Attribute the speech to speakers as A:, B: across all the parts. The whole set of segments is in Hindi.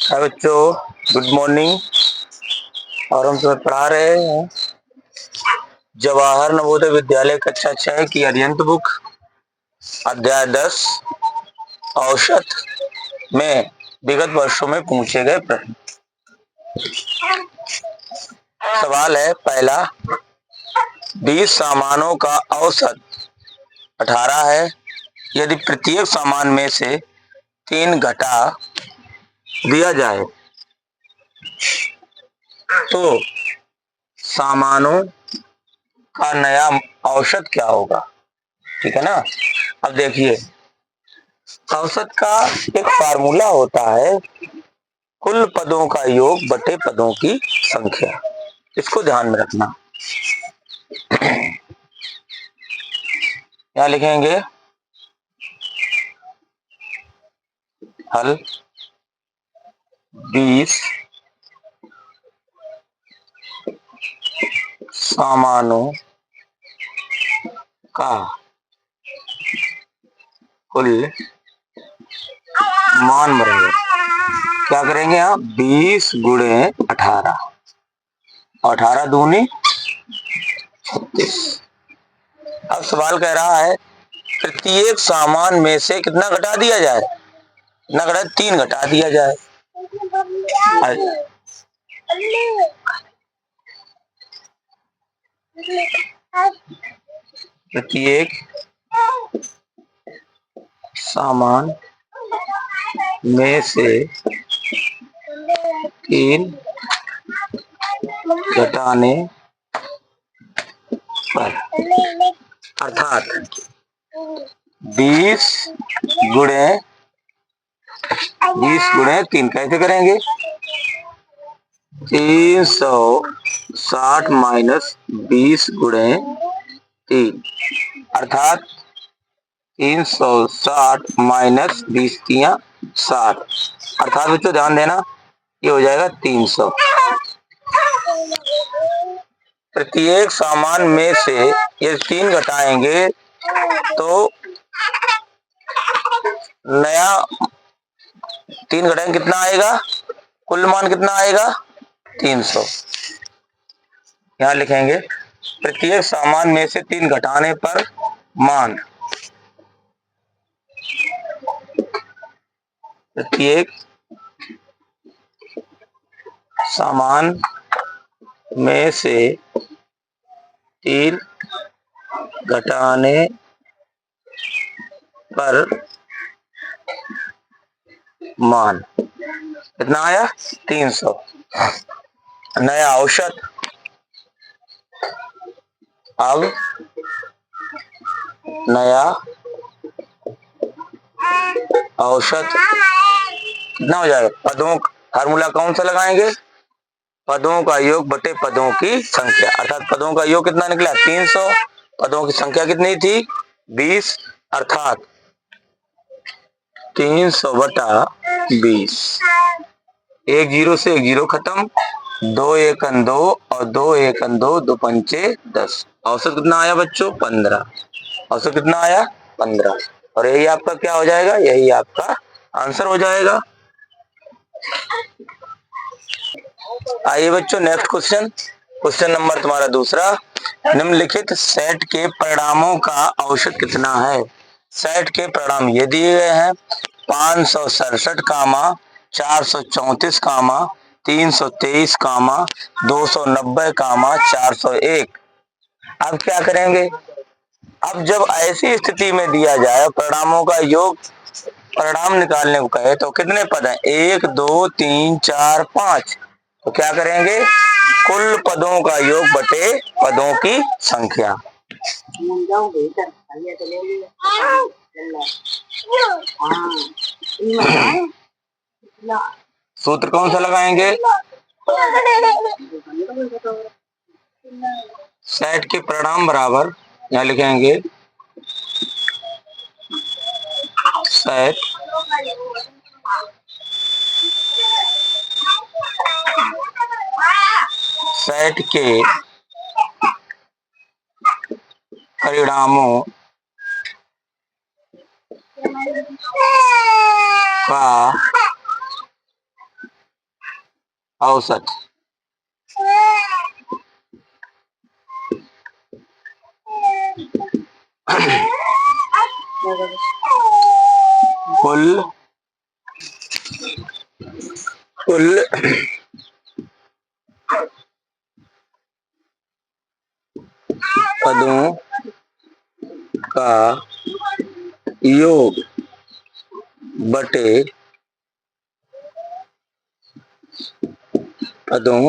A: हाय बच्चों, गुड मॉर्निंग। और हम तुम्हें पढ़ा रहे हैं जवाहर नवोदय विद्यालय कक्षा 6 की अध्ययन बुक अध्याय 10 औसत में विगत वर्षों में पूछे गए प्रश्न। सवाल है पहला, 20 सामानों का औसत 18 है। यदि प्रत्येक सामान में से 3 घटा दिया जाए तो सामानों का नया औसत क्या होगा। ठीक है ना। अब देखिए, औसत का एक फार्मूला होता है कुल पदों का योग बटे पदों की संख्या। इसको ध्यान में रखना। क्या लिखेंगे, हल 20 सामानों का कुल मान बराबर क्या करेंगे आप, 20 गुणे 18, 18 दूनी 36। अब सवाल कह रहा है प्रत्येक सामान में से कितना घटा दिया जाए, कितना घटा, 3 घटा दिया जाए। प्रत्येक सामान में से 3 घटाने पर, अर्थात 20 गुणे 3 कैसे करेंगे, 360 माइनस 20 गुणे 3, अर्थात 360 माइनस 20 3 60, अर्थात बच्चों ध्यान देना ये हो जाएगा 300। प्रत्येक सामान में से ये 3 घटाएंगे तो नया 3 घटाएंगे कितना आएगा, कुल मान कितना आएगा 300। यहां लिखेंगे प्रत्येक सामान में से 3 घटाने पर मान, प्रत्येक सामान में से 3 घटाने पर मान कितना आया 300। नया औसत, अब नया औसत कितना हो जाएगा, पदों फार्मूला कौन सा लगाएंगे, पदों का योग बटे पदों की संख्या, अर्थात पदों का योग कितना निकला 300, पदों की संख्या कितनी थी 20, अर्थात 300 बटा 20। एक जीरो से एक जीरो खत्म, 2 एकन 2 और 2 एकन 2, 2 पंचे 10। औसत कितना आया बच्चों 15, औसत कितना आया 15, और यही आपका क्या हो जाएगा, यही आपका आंसर हो जाएगा। आइए बच्चों नेक्स्ट क्वेश्चन, क्वेश्चन नंबर तुम्हारा दूसरा, निम्नलिखित सेट के परिणामों का औसत कितना है। सेट के परिणाम ये दिए गए हैं 567 कामा 434 कामा 323 कामा 290 कामा 401। अब क्या करेंगे, अब जब ऐसी स्थिति में दिया जाए परिणामों का योग, परिणाम निकालने को कहे तो कितने पद हैं, 1 2 3 4 5, तो क्या करेंगे कुल पदों का योग बटे पदों की संख्या। सूत्र कौन सा लगाएंगे, सेट के परिणाम बराबर यहां लिखेंगे सेट सेट के परिणामों का औसत कुल कुल पदों का योग बटे पदों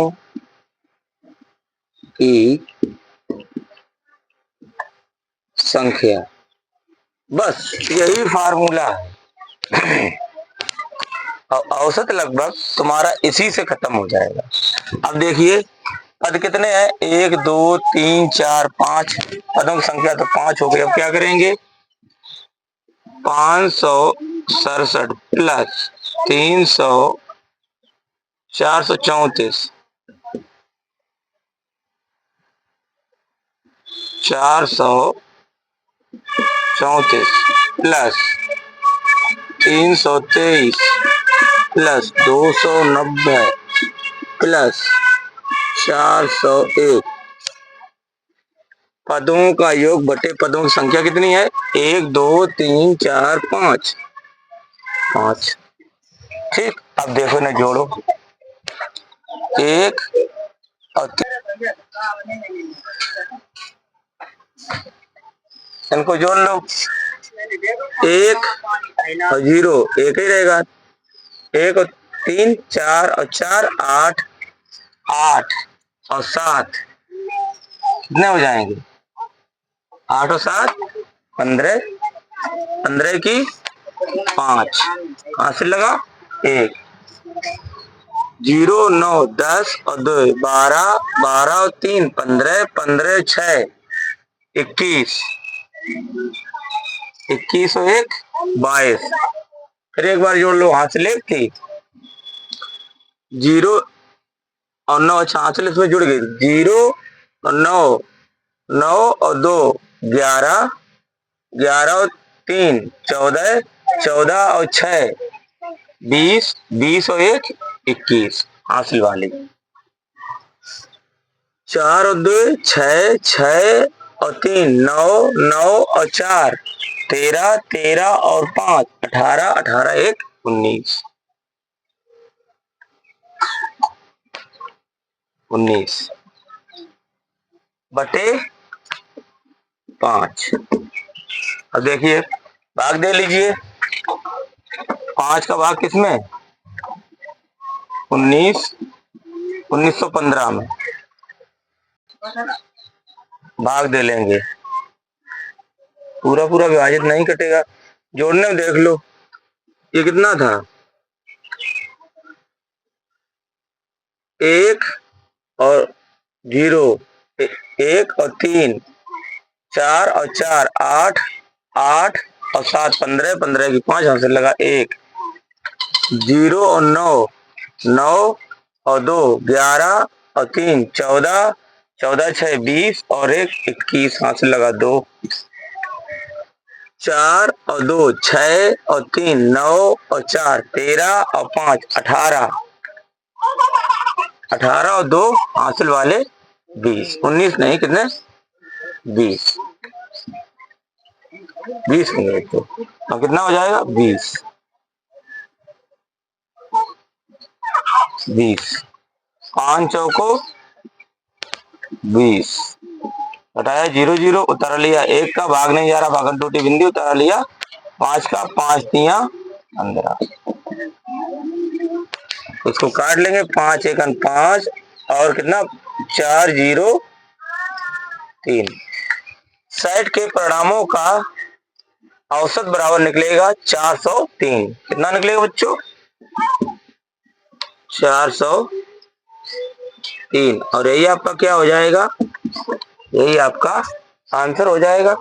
A: की संख्या। बस यही फार्मूला है। औसत लगभग तुम्हारा इसी से खत्म हो जाएगा। अब देखिए पद कितने हैं, 1 2 3 4 5 पदों की संख्या तो 5 हो गई। अब क्या करेंगे, 567 प्लस 300 434 प्लस 323 प्लस 290 प्लस 401 पदों का योग बटे पदों की संख्या कितनी है, 1 2 3 4 5 5। ठीक, अब देखो ना, जोड़ो 1 और इनको जोड़ लो, 1 और 0 एक ही रहेगा, 1 और 3 4 और 4 8 8 और 7 कितने हो जाएंगे, 8 और 7 15 15 की 5 हासिल लगा 1 0 9 10 और 2 12 12 और 3 15 15 6 21 21 और 1 22। फिर एक बार जोड़ लो, हासिल 1 थी, 0 और 9 हासिल इसमें जुड़ गई, 0 और 9 9 और 2 11 11 और 3 14 14 और 6 20 20 और 1 21 हासिल वाली, 4 और 2 6 6 और 3 9 9 और 4 13 13 और 5 18 18 1 19 19 बटे 5। अब देखिए भाग दे लीजिए, 5 का भाग किसमें, 19 1915 में भाग दे लेंगे, पूरा पूरा विभाजित नहीं कटेगा, जोड़ने में देख लो ये कितना था, 1 और 0 1 और 3 4 और 4 8 8 और 7 15 15 की 5 हासिल लगा 1 0 और 9 9 और 2 11 और 3 14 14 6 20 और 1 21 हासिल लगा 2 4 और 2 6 और 3 9 और 4 13 और 5 18 18 और 2 हासिल वाले 20 19 नहीं, कितने 20 20 होंगे तो कितना हो जाएगा 20 20 5 चौको 20 बताया, 0 0 उतार लिया, 1 का भाग नहीं जा रहा, भागन टूटी बिंदी उतार लिया, 5 का 5 तिया 15, उसको काट लेंगे, 5 1 5 और कितना 4 0 3। सेट के परिणामों का औसत बराबर निकलेगा 403। कितना निकलेगा बच्चों, 403, और यही आपका क्या हो जाएगा, यही आपका आंसर हो जाएगा।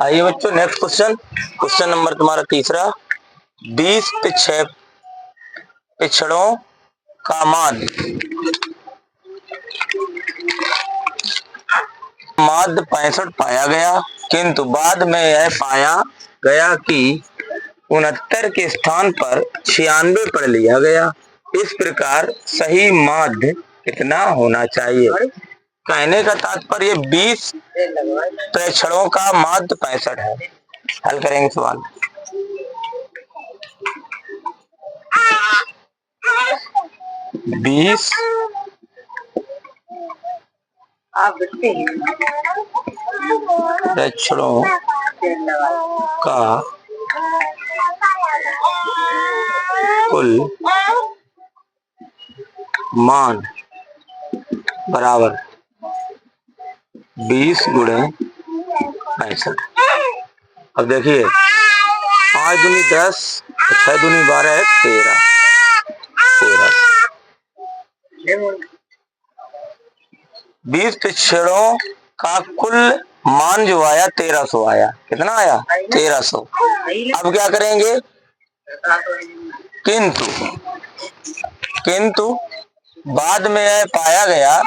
A: आइए बच्चों नेक्स्ट क्वेश्चन, क्वेश्चन नंबर तुम्हारा तीसरा, 20 पिछड़ों का माध्य 65 पाया गया, किंतु बाद में यह पाया गया कि 69 के स्थान पर 96 पढ़ लिया गया। इस प्रकार सही माध्य कितना होना चाहिए? कहने का तात्पर्य 20 प्रेक्षणों का माध्य 65 है। हल करेंगे सवाल। बीस प्रेक्षणों का कुल मान बराबर 20 गुणे 65। अब देखिए 5 दूनी 10, 6 दूनी 12 है 13। 20 प्रेक्षणों का कुल मान जो आया 1300 आया। कितना आया? 1300। अब क्या करेंगे? किंतु बाद में पाया गया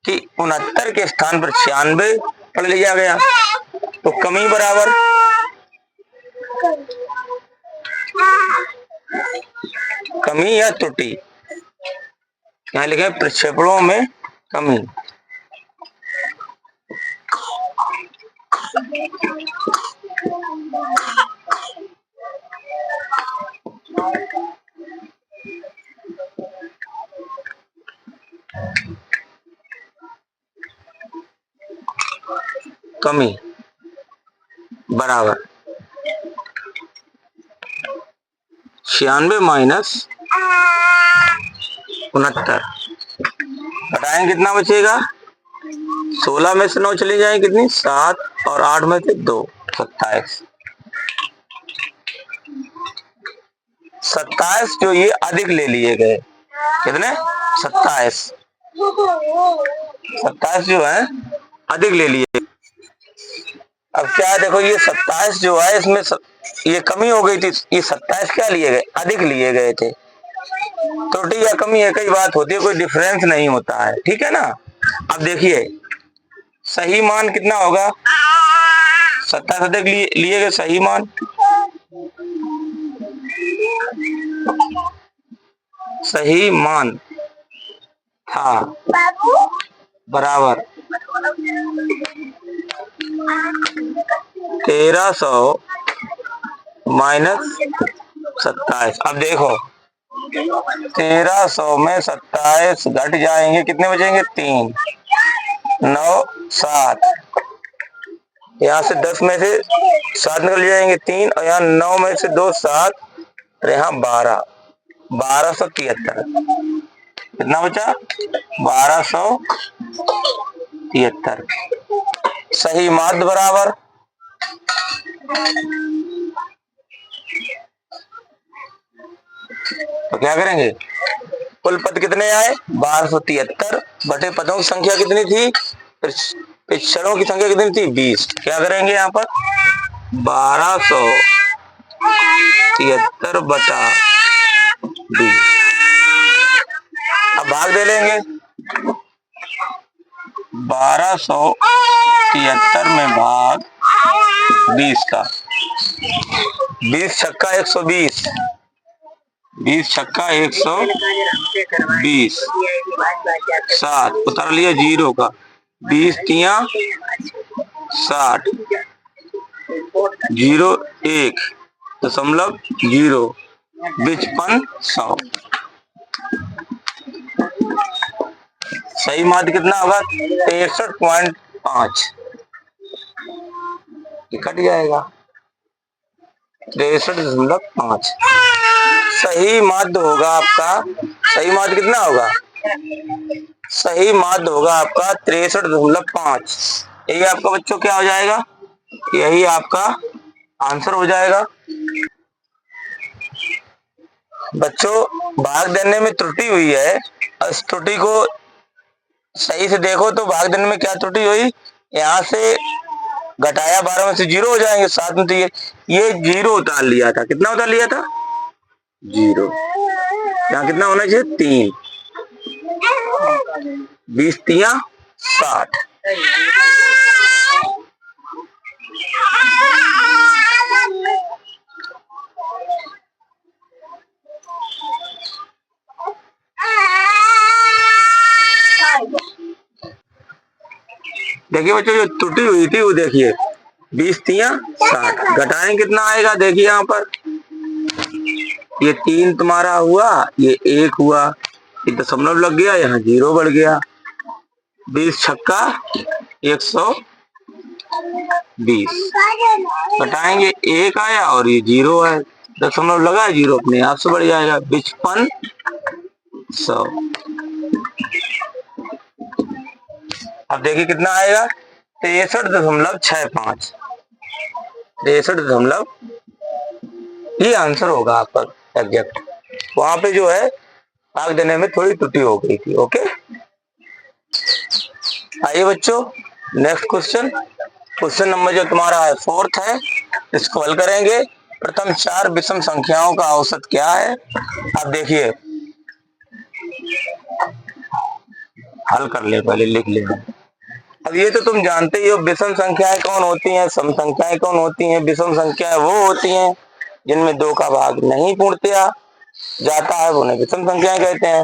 A: कि 69 के स्थान पर 96 पढ़ लिया गया, तो कमी बराबर कमी या त्रुटि, यहाँ लिखे प्रक्षेपणों में कमी। कमी बराबर 96 माइनस 69, घटाएंगे कितना बचेगा? 16 में से 9 चली जाए कितनी? 7, और 8 में से 2, 27। 27 जो ये अधिक ले लिए गए। कितने? 27 जो है अधिक ले लिए। अब क्या है देखो, ये 27 जो है इसमें ये कमी हो गई थी, ये 27 क्या लिए गए? अधिक लिए गए थे। त्रुटि या कमी एक ही बात होती है, कोई डिफरेंस नहीं होता है, ठीक है ना। अब देखिए सही मान कितना होगा? 27 अधिक लिए गए सही मान, सही मान था बराबर 1300 माइनस 27। अब देखो 1300 में 27 घट जाएंगे, कितने बचेंगे? 3, 9, 7। यहाँ से 10 में से 7 निकल जाएंगे 3, और यहाँ 9 में से 2 7, और यहाँ 12, 1273। कितना बचा? 1273। सही माध्य बराबर तो क्या करेंगे? कुल पद कितने आए? 1273 बटे पदों की संख्या कितनी थी? प्रेक्षणों की संख्या कितनी थी? 20। क्या करेंगे यहाँ पर? 1273 बटा 20। अब भाग दे लेंगे। 1273 में भाग 20 का, 20 छक्का 120, 20 छक्का 120, 7 उतार लिया 0 का, 20 तिया 60, 0 1.0 55 100। सही माध्य कितना होगा? 63.5। कट जाएगा 63.5। सही माध्य होगा आपका, सही माध्य कितना होगा? सही माध्य होगा आपका 63.5। यही आपका बच्चों क्या हो जाएगा? यही आपका आंसर हो जाएगा। बच्चों भाग देने में त्रुटि हुई है, इस त्रुटि को सही से देखो तो भाग देने में क्या त्रुटि हुई? यहाँ से घटाया 12 में से 0 हो जाएंगे, 7 में तो ये 0 उतार लिया था। कितना उतार लिया था? 0। यहाँ कितना होना चाहिए? 3, 20 तिया 60। देखिए बच्चों, जो त्रुटि हुई थी वो देखिए 20 तिया 60, घटाएं कितना आएगा, देखिए यहाँ पर ये 3 तुम्हारा हुआ, ये 1 हुआ, ये दशमलव लग गया, यहाँ 0 बढ़ गया, 20 छक्का 120, घटाएंगे 1 आया और ये 0 है, दशमलव लगा, 0 अपने आप से बढ़ जाएगा, 5500। अब देखिए कितना आएगा, 63.65, 63, ये आंसर होगा आपका एग्जैक्ट। वहां पे जो है भाग देने में थोड़ी त्रुटि हो गई थी। ओके, आइए बच्चों नेक्स्ट क्वेश्चन, क्वेश्चन नंबर जो तुम्हारा है 4th है, इसको हल करेंगे। प्रथम 4 विषम संख्याओं का औसत क्या है। अब देखिए, हल कर ले, पहले लिख ले। अब ये तो तुम जानते ही हो, विषम संख्याएं कौन होती हैं, सम संख्याएं कौन होती हैं। विषम संख्याएं वो होती हैं जिनमें 2 का भाग नहीं पूर्णतया जाता है, उन्हें विषम संख्याएं कहते हैं।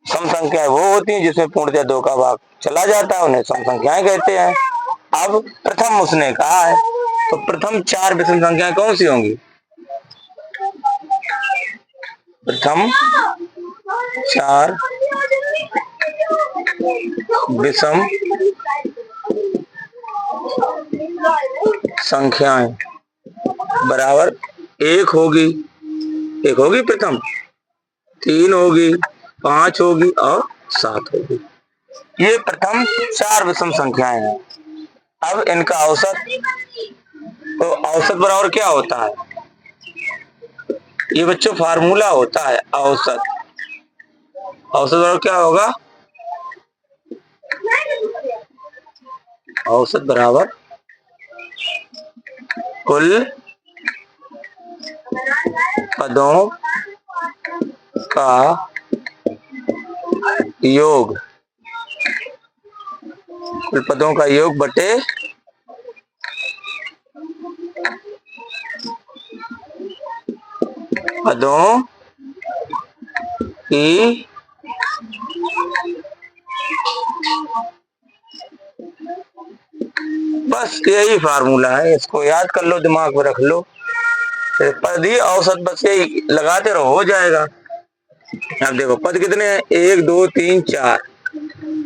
A: सम संख्याएं वो होती हैं जिसमें पूर्णतया 2 का भाग चला जाता है, उन्हें सम संख्याएं कहते हैं। अब प्रथम उसने कहा है, तो प्रथम 4 विषम संख्याएं कौन सी होंगी। प्रथम 4 विषम संख्याएं बराबर 1 होगी, 1 होगी प्रथम, 3 होगी, 5 होगी और 7 होगी। ये प्रथम 4 विषम संख्याएं हैं। अब इनका औसत, तो औसत बराबर क्या होता है, ये बच्चों फार्मूला होता है औसत। औसत बराबर क्या होगा, औसत बराबर कुल पदों का योग, कुल पदों का योग बटे पदों की बस यही फार्मूला है, इसको याद कर लो, दिमाग में रख लो, पद ही औसत, बस यही लगाते रहो, हो जाएगा। अब देखो पद कितने हैं, 1 2 3 4,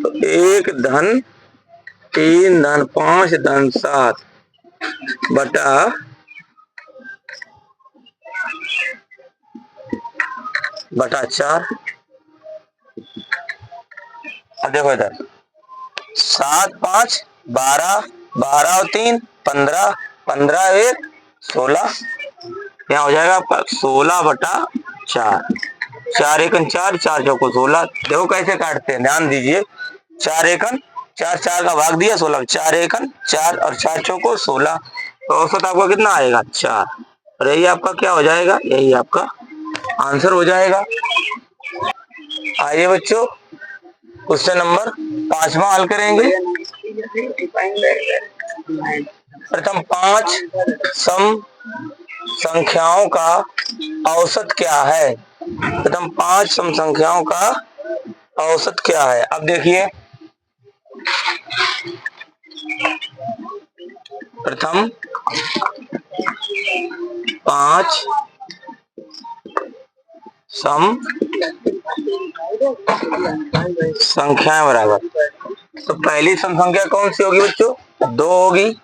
A: तो 1 धन 3 धन 5 धन 7 बटा बटा 4। अब देखो इधर 7 5 12, 12 और 3 15, 15 1 16, क्या हो जाएगा आपका 16 बटा 4, 4 एकन 4, 4 चौको 16। देखो कैसे काटते हैं, ध्यान दीजिए, 4 एकन 4, 4 का भाग दिया 16, 4 एकन 4 और 4 चौको 16, तो औसत आपका कितना आएगा 4, और यही आपका क्या हो जाएगा, यही आपका आंसर हो जाएगा। आइए बच्चों क्वेश्चन नंबर 5वां हल करेंगे। प्रथम 5 सम संख्याओं का औसत क्या है। प्रथम 5 सम संख्याओं का औसत क्या है। अब देखिए, प्रथम 5 सम संख्याएं बराबर, तो पहली सम संख्या कौन सी होगी बच्चों, 2 होगी,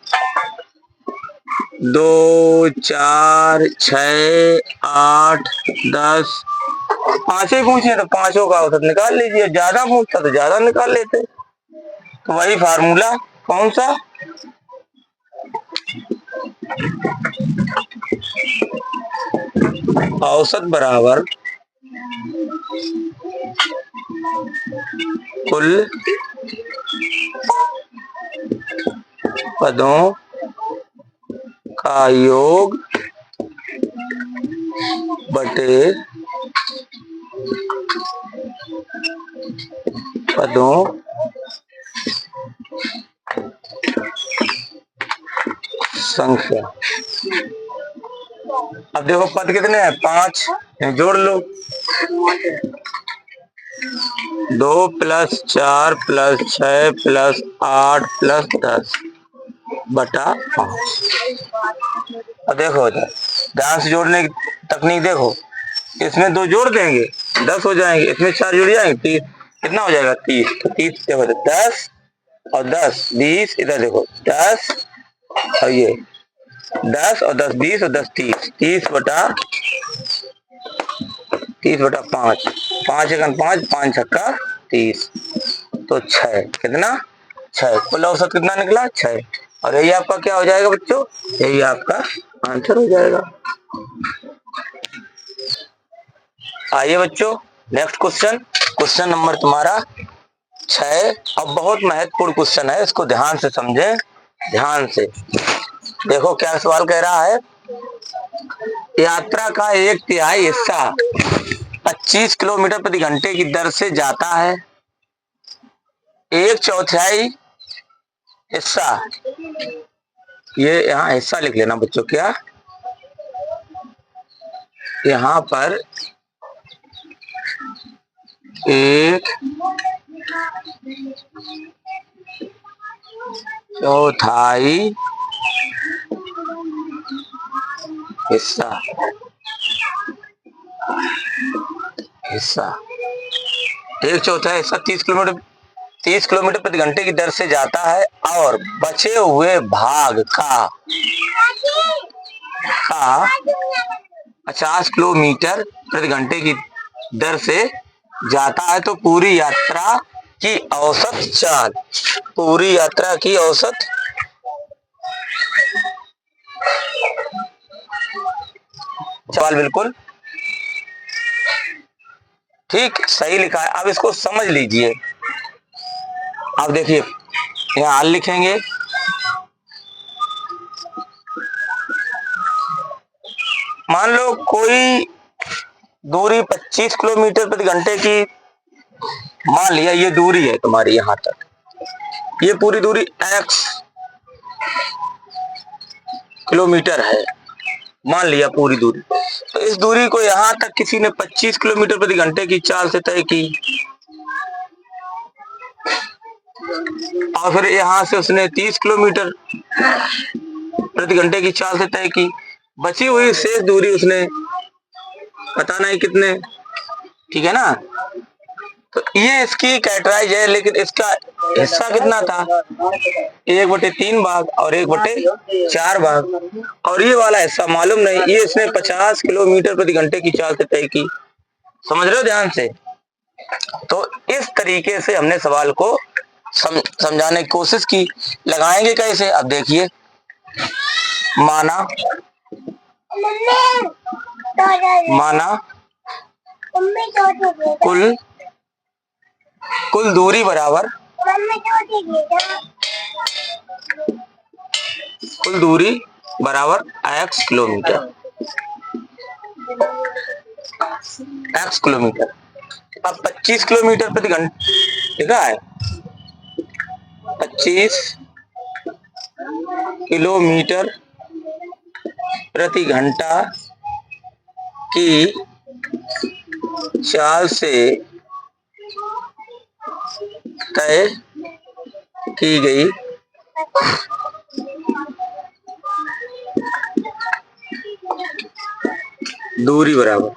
A: 2 4 6 8 10, 5 ही पूछे तो 5 का औसत निकाल लीजिए, ज्यादा पूछता तो ज्यादा निकाल लेते। तो वही फार्मूला कौन सा, औसत बराबर कुल पदों का योग बटे पदों संख्या। अब देखो पद कितने हैं, 5, जोड़ लो, 2 + 4 + 6 + 8 + 10 बटा 5। अब देखो इधर ध्यान से जोड़ने की तकनीक देखो, इसमें 2 जोड़ देंगे 10 हो जाएंगे, इसमें 4 जुड़ जाएंगे 30, कितना हो जाएगा 30। तो 30 देखो 10 और 10 20, इधर देखो 10 और ये 10 और 10 20 और 10 30, 30/5, 5 एकम 5, 5 छक्का 30, तो 6 कितना 6, कुल औसत कितना निकला 6। और यही आपका क्या हो जाएगा बच्चों, यही आपका आंसर हो जाएगा। आइए बच्चों नेक्स्ट क्वेश्चन, क्वेश्चन नंबर तुम्हारा 6। अब बहुत महत्वपूर्ण क्वेश्चन है, इसको ध्यान से समझें, ध्यान से देखो क्या सवाल कह रहा है। यात्रा का 1/3 हिस्सा 25 किलोमीटर प्रति घंटे की दर से जाता है, 1/4 हिस्सा, ये यहाँ हिस्सा लिख लेना बच्चों, क्या यहाँ पर 1/4 हिस्सा, हिस्सा 1/4 हिस्सा 30 किलोमीटर प्रति घंटे की दर से जाता है और बचे हुए भाग का 50 किलोमीटर प्रति घंटे की दर से जाता है, तो पूरी यात्रा की औसत चाल, पूरी यात्रा की औसत चाल, बिल्कुल ठीक सही लिखा है। अब इसको समझ लीजिए, अब देखिए यहाँ हल लिखेंगे, मान लो कोई दूरी 25 किलोमीटर प्रति घंटे की, मान लिया ये दूरी है तुम्हारी यहां तक, ये पूरी दूरी x किलोमीटर है, मान लिया पूरी दूरी। तो इस दूरी को यहां तक किसी ने 25 किलोमीटर प्रति घंटे की चाल से तय की, और फिर यहां से उसने 30 किलोमीटर प्रति घंटे की चाल से तय की, बची हुई शेष दूरी उसने पता नहीं कितने, ठीक है ना। तो ये इसकी कैटराइज है, लेकिन इसका हिस्सा कितना था, 1/3 भाग और 1/4 भाग, और ये वाला हिस्सा मालूम नहीं, ये इसने 50 किलोमीटर प्रति घंटे की चाल से तय की। समझ रहे हो ध्यान से। तो इस तरीके से हमने सवाल को समझाने की कोशिश की। लगाएंगे कैसे, अब देखिए, माना कुल दूरी बराबर, कुल दूरी बराबर x किलोमीटर, x किलोमीटर। अब 25 किलोमीटर प्रति घंटे लिखा है, 25 किलोमीटर प्रति घंटा की चाल से तय की गई दूरी बराबर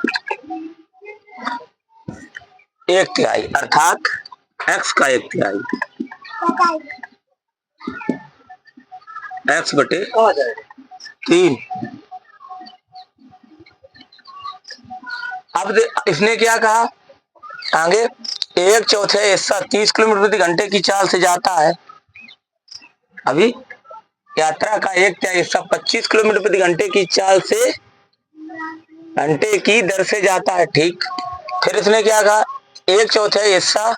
A: 1/3, अर्थात x का 1/3, x/3। अब इसने क्या कहा आगे, 1/4 हिस्सा 30 किलोमीटर प्रति घंटे की चाल से जाता है, अभी यात्रा का 1/3 हिस्सा 25 किलोमीटर प्रति घंटे की चाल से घंटे की दर से जाता है, ठीक। फिर इसने क्या कहा, 1/4 हिस्सा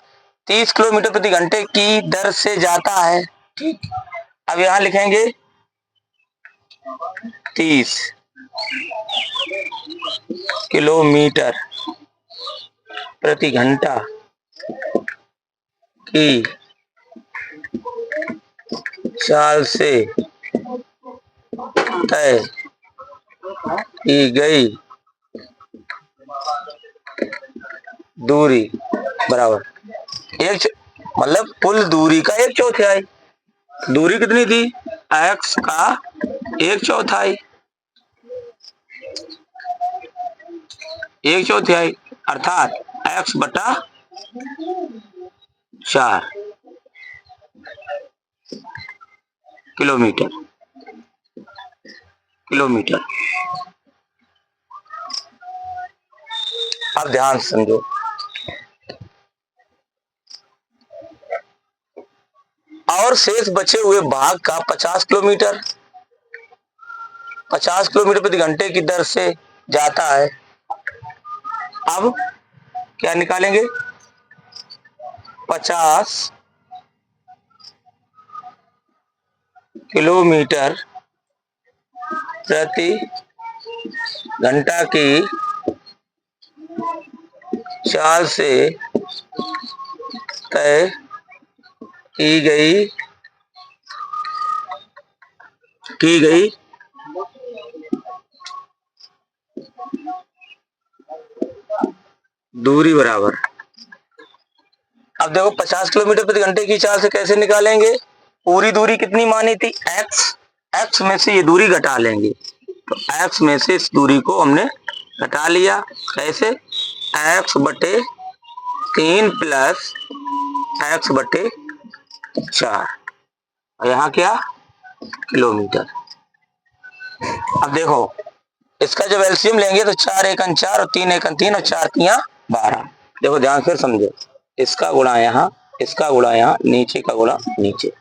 A: 30 किलोमीटर प्रति घंटे की दर से जाता है, ठीक। अब यहां लिखेंगे 30 किलोमीटर प्रति घंटा की चाल से तय की गई दूरी बराबर मतलब कुल दूरी का 1/4। दूरी कितनी थी? x का 1/4, 1/4 अर्थात x बटा 4 किलोमीटर। अब ध्यान से समझो, और शेष बचे हुए भाग का 50 किलोमीटर 50 किलोमीटर प्रति घंटे की दर से जाता है। अब क्या निकालेंगे? 50 किलोमीटर प्रति घंटा की चाल से तय की गई दूरी बराबर। अब देखो 50 किलोमीटर प्रति घंटे की चाल से कैसे निकालेंगे? पूरी दूरी कितनी मानी थी? x में से ये दूरी घटा लेंगे, तो x में से इस दूरी को हमने घटा लिया। कैसे? x बटे 3 प्लस x बटे 4, और यहाँ क्या? किलोमीटर। अब देखो इसका जब एलसीएम लेंगे तो 4 एकन 4 और 3 एकन 3 और 4 तिया 12। देखो ध्यान से समझो, इसका गुणा यहाँ, इसका गुणा यहाँ, नीचे का गुणा नीचे,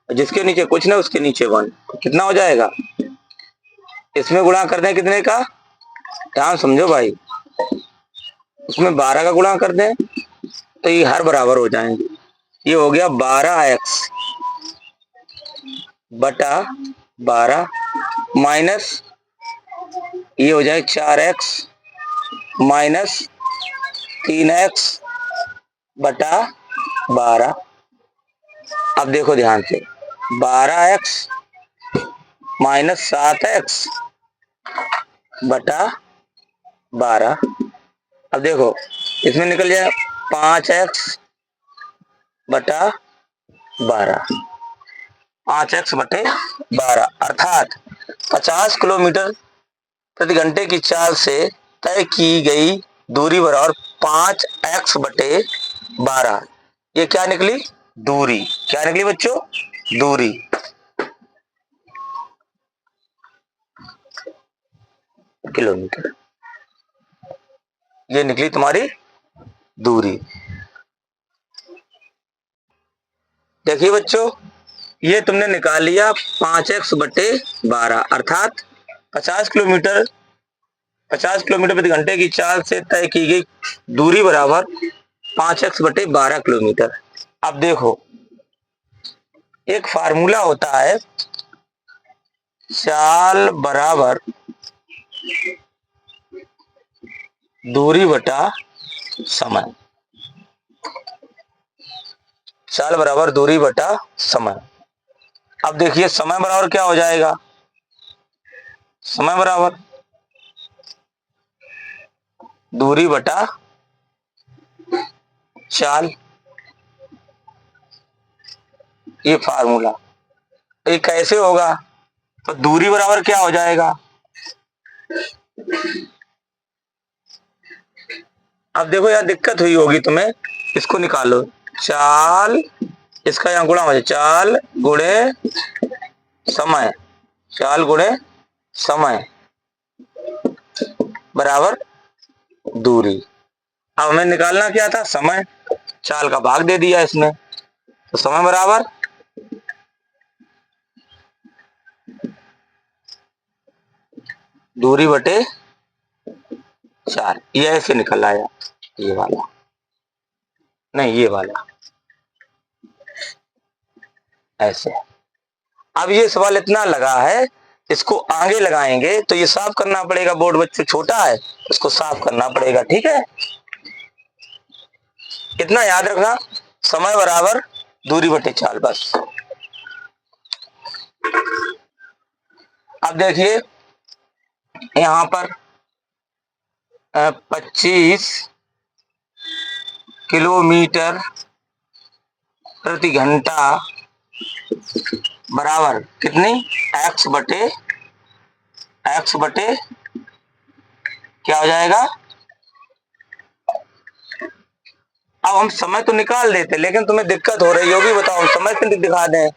A: जिसके नीचे कुछ ना उसके नीचे 1, तो कितना हो जाएगा? इसमें गुणा कर दें कितने का? ध्यान समझो भाई, इसमें 12 का गुणा कर दें तो ये हर बराबर हो जाएंगे। ये हो गया 12x बटा 12 माइनस ये हो जाए 4x माइनस 3x बटा 12। अब देखो ध्यान से, 12x माइनस 7x बटा 12। अब देखो इसमें निकल जाए 5x बटा 12, 5x बटे 12 अर्थात 50 किलोमीटर प्रति घंटे की चाल से तय की गई दूरी बराबर 5x बटे 12। ये क्या निकली? दूरी। क्या निकली बच्चों? दूरी। किलोमीटर, ये निकली तुम्हारी दूरी। देखिए बच्चों, ये तुमने निकाल लिया 5x बटे 12 अर्थात 50 किलोमीटर प्रति घंटे की चाल से तय की गई दूरी बराबर 5x बटे 12 किलोमीटर। अब देखो एक फार्मूला होता है, चाल बराबर दूरी बटा समय। चाल बराबर दूरी बटा समय। अब देखिए समय बराबर क्या हो जाएगा? समय बराबर दूरी बटा चाल, ये फार्मूला। ये कैसे होगा? तो दूरी बराबर क्या हो जाएगा? अब देखो यार दिक्कत हुई होगी तुम्हें, इसको निकालो। चाल, इसका यहाँ गुणा हो जाए, चाल गुणे समय, चाल गुणे समय बराबर दूरी। अब हमें निकालना क्या था? समय। चाल का भाग दे दिया इसमें, तो समय बराबर दूरी बटे 4। ये ऐसे निकल आया, ये वाला नहीं, ये वाला ऐसे। अब ये सवाल इतना लगा है, इसको आगे लगाएंगे तो ये साफ करना पड़ेगा, बोर्ड बच्चों छोटा है, इसको साफ करना पड़ेगा, ठीक है? इतना याद रखना, समय बराबर दूरी बटे चाल, बस। अब देखिए यहां पर 25 किलोमीटर प्रति घंटा बराबर कितनी, एक्स बटे क्या हो जाएगा। अब हम समय तो निकाल देते, लेकिन तुम्हें दिक्कत हो रही होगी, बताओ हम समय से दिखा दें,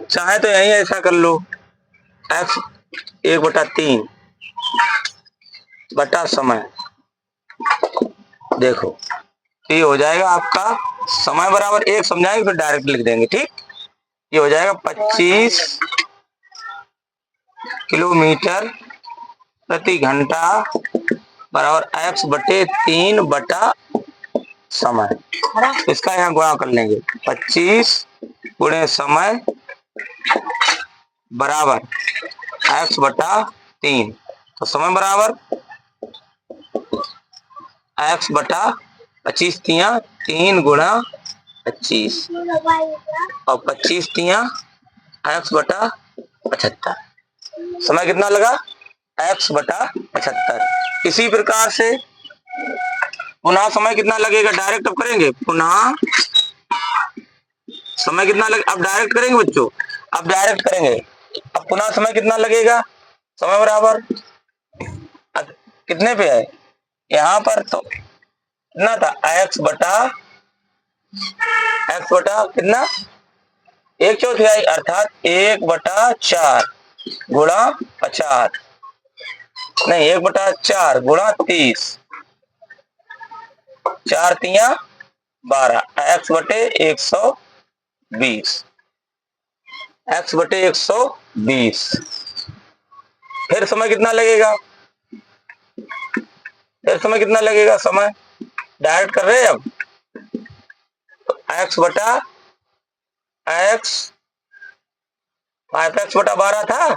A: चाहे तो यही ऐसा कर लो, एक्स 1/3 बटा समय। देखो ये हो जाएगा आपका समय बराबर, एक समझाएंगे फिर डायरेक्ट लिख देंगे, ठीक। ये हो जाएगा 25 किलोमीटर प्रति घंटा बराबर एक्स बटे 3 बटा समय। इसका यहाँ गुणा कर लेंगे, 25 गुणे समय बराबर एक्स बटा 3, तो समय बराबर एक्स बटा 25 तिया 3 गुणा 25 और 25 तिया एक्स बटा 75। समय कितना लगा, एक्स बटा 75। इसी प्रकार से पुनः समय कितना लगेगा, डायरेक्ट अब करेंगे, पुनः समय कितना लगे, अब डायरेक्ट करेंगे बच्चों, अब डायरेक्ट करेंगे। अब पुनः समय कितना लगेगा, समय बराबर कितने पे है, यहाँ पर तो कितना था, एक्स बटा कितना 1/4 अर्थात 1/4 गुणा 50, नहीं 1/4 गुणा 30, 4 तिया 12, एक्स बटे 120, एक्स बटे 120। फिर समय कितना लगेगा, समय डायरेक्ट कर रहे हैं अब, एक्स बटा एक्स 5x/12 था,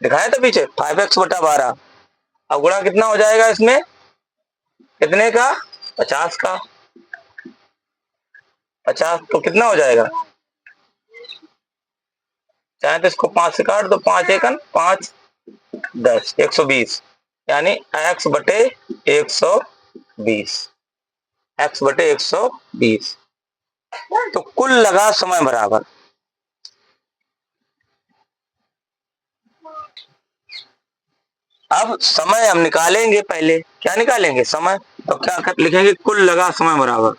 A: दिखाया था पीछे 5x/12। अब गुणा कितना हो जाएगा इसमें, कितने का, 50 का, 50 तो कितना हो जाएगा, चाहे तो इसको 5 से काट दो, 5 एकन 5 10 120, यानी एक्स बटे 120, एक्स बटे 120। तो कुल लगा समय बराबर, अब समय हम निकालेंगे, पहले क्या निकालेंगे, समय, तो क्या लिखेंगे, कुल लगा समय बराबर,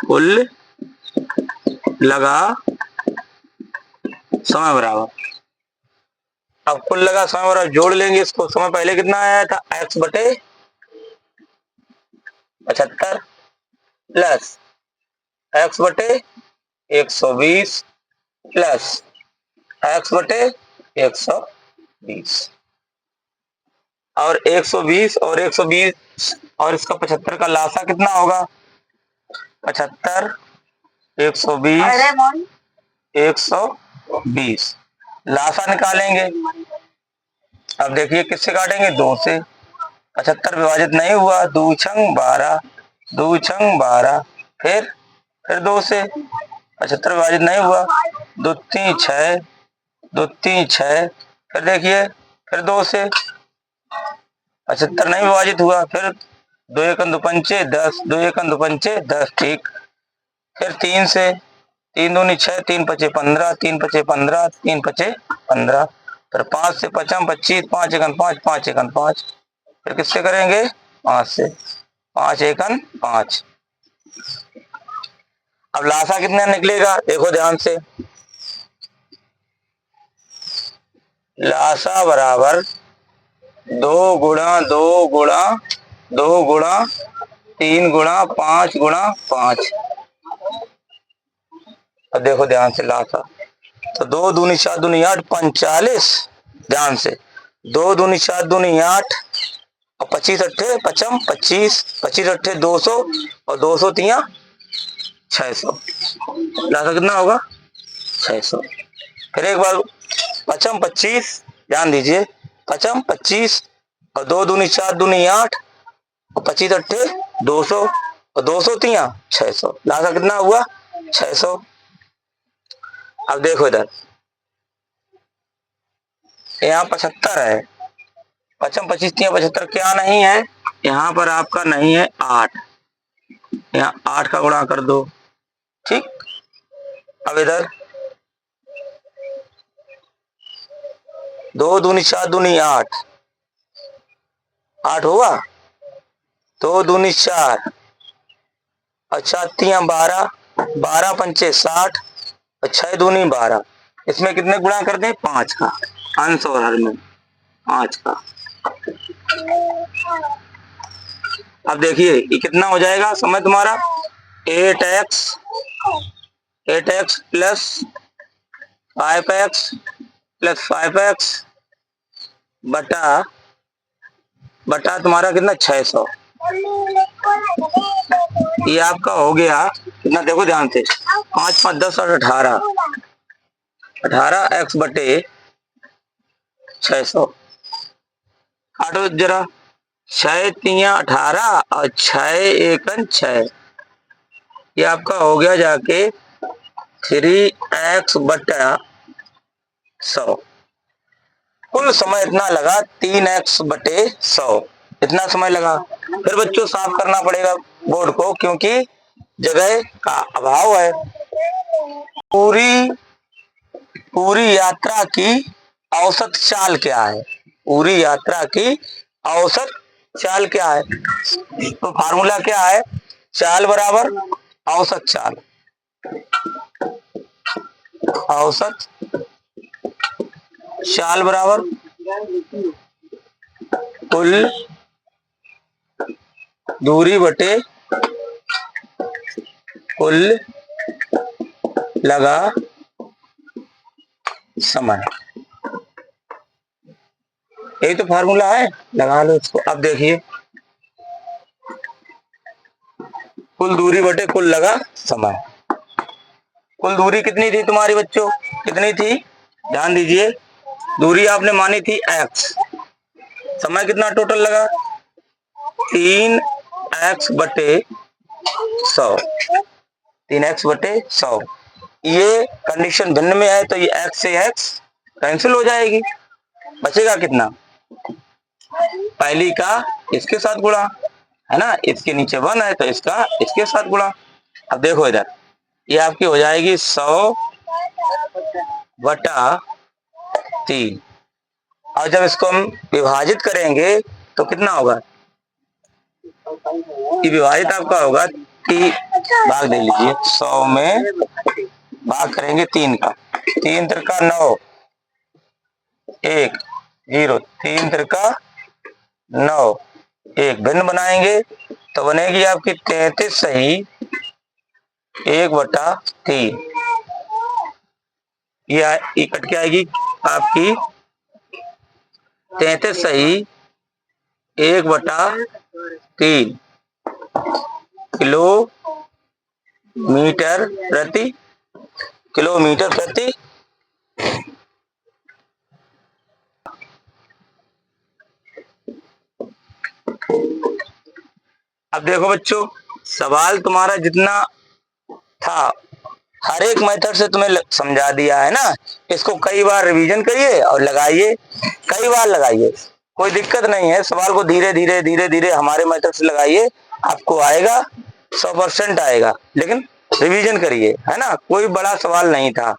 A: कुल लगा समय बराबर। अब कुल लगा समय बराबर जोड़ लेंगे इसको, समय पहले कितना आया था, एक्स बटे 75 प्लस एक्स बटे 120 प्लस एक्स बटे 120, और 120 और 120 और इसका 75 का लासा कितना होगा, 75 120 120, लासा निकालेंगे। अब देखिए किससे काटेंगे, 2 से, 75 विभाजित नहीं हुआ, 2 छंग 12, 2 छंग 12, फिर 2 से, 75 विभाजित नहीं हुआ, 2 3 6, 2 3 6, फिर देखिए फिर 2 से, 75 नहीं विभाजित हुआ, फिर 2 एकन 2 पंचे 10, 2 एकन 2 पंचे 10, ठीक। फिर 3 से, 3 दूनी 6, 3 पचे 15, 3 पचे 15, 3 पचे 15, फिर 5 से 5 25, 5 एकन 5, 5 एकन 5, फिर किससे करेंगे, 5 से, 5 एकन 5। अब लासा कितना निकलेगा, देखो ध्यान से, लासा बराबर 2 गुणा 2 गुणा 2 गुणा 3 गुणा 5 गुणा 5। अब देखो ध्यान से लासा, तो 2 दूनी 4 दूनी 8 45, ध्यान से 2 दूनी 4 दूनी 8 और 25 अट्ठे 55 25, 25 अट्ठे 200 और 200 तिया 600, लासा कितना होगा 600। फिर एक बार 55 25, ध्यान दीजिए 55 25 और 2 दूनी 4 दूनी 8 और 25 अट्ठे 200 और 200 तिया 600, लासा कितना हुआ 600। अब देखो इधर, यहाँ 75 है, 55 25 तिया 75 क्या नहीं है, यहाँ पर आपका नहीं है 8, यहाँ 8 का गुणा कर दो। ठीक, अब इधर 2 दूनी 4 दूनी 8, 8 होगा, 2 दूनी 4 और 4 तियां 12, 12 पंचे 60 और 6 दूनी 12। इसमें कितने गुणा कर दें? 5 का, अंश और हर में 5 का। अब देखिए ये कितना हो जाएगा समय तुम्हारा, 8x plus 5x plus 5x बटा तुम्हारा कितना 600। ये आपका हो गया कितना, देखो ध्यान से, 5 5 10 और 18, 18x बटे 600। काटो जरा, 6 तियां 18 और 6 एकन 6, ये आपका हो गया जाके 3x बटा 100। कुल समय इतना लगा 3x बटे 100, इतना समय लगा। फिर बच्चों साफ करना पड़ेगा बोर्ड को, क्योंकि जगह का अभाव है। पूरी यात्रा की औसत चाल क्या है? पूरी यात्रा की औसत चाल क्या है? तो फार्मूला क्या है? चाल बराबर औसत चाल, औसत चाल बराबर कुल दूरी बटे कुल लगा समय। यही तो फार्मूला है, लगा लो इसको। अब देखिए, कुल दूरी बटे कुल लगा समय। कुल दूरी कितनी थी तुम्हारी बच्चों? कितनी थी? ध्यान दीजिए, दूरी आपने मानी थी x, समय कितना टोटल लगा? 3x बटे 100, 3x बटे 100। ये कंडीशन भिन्न में है तो ये x से x कैंसिल हो जाएगी, बचेगा कितना? पहली का इसके साथ गुणा, है ना, इसके नीचे 1 है तो इसका इसके साथ गुणा। अब देखो इधर, ये आपकी हो जाएगी 100 बटा 3, और जब इसको हम विभाजित करेंगे तो कितना होगा? ये विभाजित आपका होगा, भाग दे लीजिए, 100 में भाग करेंगे 3 का, 3 त्रिका 9, 1 0, 3 त्रिका 9, 1 भिन्न बनाएंगे तो बनेगी आपकी 33 सही 1/3। ये कट के आएगी आपकी 33 सही 1/3 किलोमीटर प्रति। अब देखो बच्चों, सवाल तुम्हारा जितना था हर एक मेथड से तुम्हें समझा दिया है ना। इसको कई बार रिवीजन करिए और लगाइए, कई बार लगाइए, कोई दिक्कत नहीं है। सवाल को धीरे धीरे हमारे मेथड से लगाइए, आपको आएगा, 100% आएगा, लेकिन रिवीजन करिए, है ना। कोई बड़ा सवाल नहीं था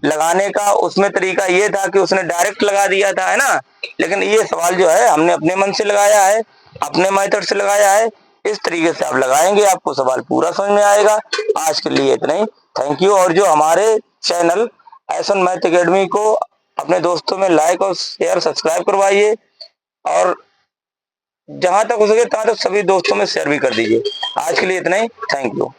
A: लगाने का, उसमें तरीका ये था कि उसने डायरेक्ट लगा दिया था, है ना। लेकिन ये सवाल जो है हमने अपने मन से लगाया है, अपने मेथड से लगाया है। इस तरीके से आप लगाएंगे, आपको सवाल पूरा समझ में आएगा। आज के लिए इतना ही, थैंक यू। और जो हमारे चैनल एसन मैथ एकेडमी को अपने दोस्तों में लाइक और शेयर सब्सक्राइब करवाइए, और जहां तक हो सके तहां तक सभी दोस्तों में शेयर भी कर दीजिए। आज के लिए इतना ही, थैंक यू।